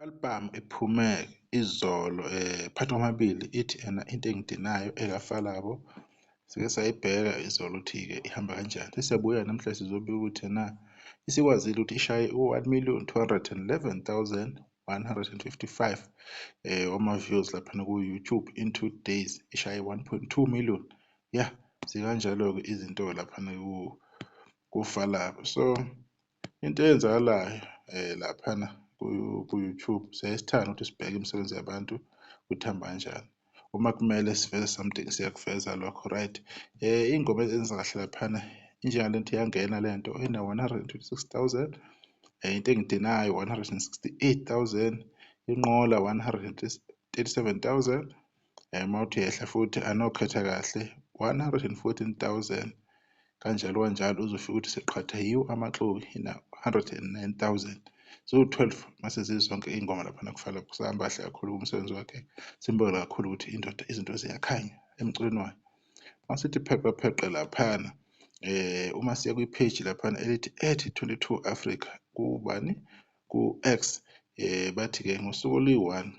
Album ephume izolo phakathi kwamabili ithi ena into engidinayo ekaFalabo sike sayibheka izolo ukuthi-ke ihamba kanjani. Sesiyabuya namhla sizobika ukuthi ena isikwazile ukuthi ishaye u-1,211,155 wama-views laphana ku-YouTube in 2 days, ishaye 1.2 million. Yeah, zikanjalo-ke izinto laphana kuFalabo. So into eyenzakalayo laphana ku-YouTube siyayisithanda ukuthi sibheke imisebenzi yabantu ukuthi ihamba kanjani. Uma kumele siveze something siyakuveza lokho, right? Iy'ngoma ezenza kahle laphana injengalento iyangena lento ena-126,000, into engidinayo 168,000, inqola 137,000, mawuthi yehla futhi anokhetha kahle 114,000, kanjalo kanjalo uzofika ukuthi seqhatha yiwo amaxubi 109,000. Ziwu-12 mase zizonke iy'ngoma laphana kuFalabo. Kusahamba kahle kakhulu kumsebenzi wakhe, simbonge kakhulu ukuthi izinto ziyakhanya emculweni wakhe. Masithi pheqe laphana uma siya kwi-page laphana elithi @22Africa kubani ku-X, bathi-ke ngosuku oluyi-1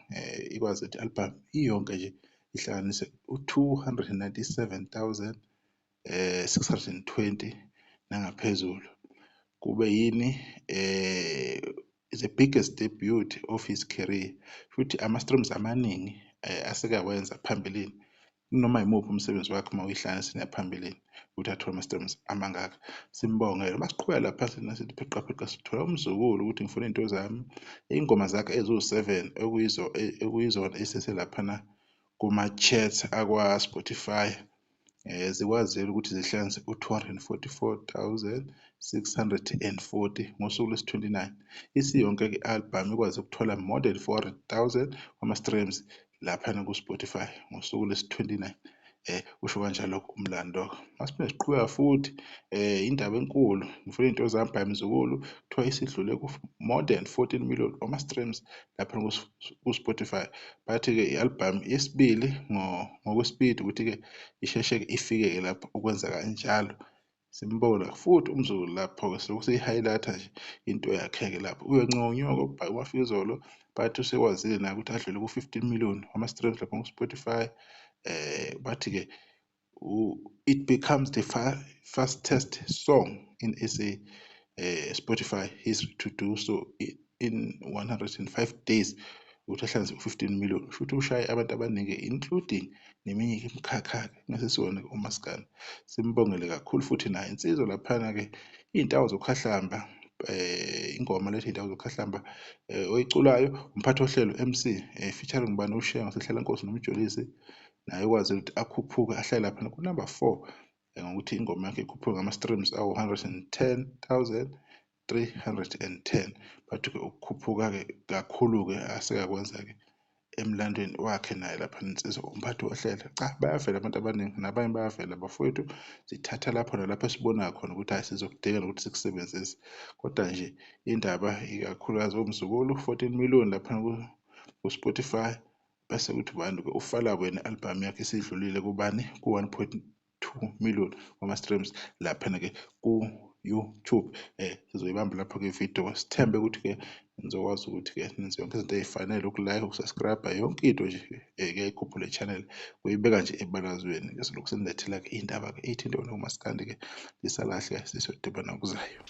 ikwazi ukuthi i-album iyonke nje ihlanganise u-297,620 nangaphezulu. Kube yini the biggest debut of his career, futhi ama-streams amaningi asekawenza phambilini. Noma yimuphi umsebenzi wakhe uma uyihlanganisa nephambilini ukuthi athole ama-streams amangaka. Simbongele. Masiqhubeka lapha sithi pheqa sithola umzukulu ukuthi ngifuna iy'nto zami. Iy'ngoma zakhe eziwu-7 ekuyizona eseselaphana kuma-charts akwa-Spotify zikwazile ukuthi zihlanganise u-244,640 ngosuku lwesi-29. Isiyonke-ke i-album ikwazi ukuthola more than 400,000 wama-streams laphana ku-Spotify ngosuku lwesi-29. Usho kanjalo umlando. Masiphinde siqhubeka futhi indaba enkulu, ngifuna iy'nto zami by Mzukulu kuthiwa isidlule more than 14 million wama-streams laphana ku-Spotify. Bathi-ke i-album yesibili ngokwesipidi ukuthi-ke isheshe-ke ifike-ke lapho ukwenza kanjalo. Simbonge futhi umzukulu lapho-ke sokuseyi-highlight-a nje into yakhe-ke lapho. Uyonconywa kwafika izolo bathi usekwazile naye ukuthi adlule ku-15 million wama-streams lapha ku-Spotify. Bathi-ke it becomes the fastest song in SA Spotify history to do so in 105 days ukuthi ahlanganise u-15 million. Futhi ushaye abantu abaningi including neminye imikhakha ngasesiwona umaskandi. Simbongele kakhulu futhi naye insizwa laphana-ke iy'ndawo zokukhahlamba, ingoma lethi iy'ndawo zokukhahlamba oyiculayo umphathi wohlelo MC featuring ngubani uShiya Ngasehlalankosi noMjolisi, naye ukwazi ukuthi akhuphuke ahlale laphana ku-number 4 ngokuthi ingoma yakhe ikhuphuke ngama-streams awu-110,310. Bathi-ke ukukhuphuka-ke kakhulu-ke asekakwenza-ke emlandweni wakhe naye lapha insizwa umphathi wohlelo. Cha, bayavela abantu abaningi nabanye bayavela bafowethu, sithatha lapho nalapho esibona khona ukuthi hhayi sizokudingeka ukuthi sikusebenzise. Kodwa nje indaba ikakhulukazi omzukulu 14 million lapha ku-Spotify. Bese kuthi ubani-ke uFalabo yena i-album yakhe isidlulile kubani ku-1.2 million wama-streams laphana-ke ku-YouTube. Sizoyibamba lapho-ke ividiyo. Sithembe ukuthi-ke nizokwazi ukuthi-ke nenze yonke izinto ey'fanele uku-like, uku-subscribe, yonke into nje kuyayikhuphula i-channel, kuyibeka nje ebalazweni. Silokhu sinilethela-ke iy'ndaba-ke ey'thinte wena umaskandi-ke lisalahle sisodibana okuzayo.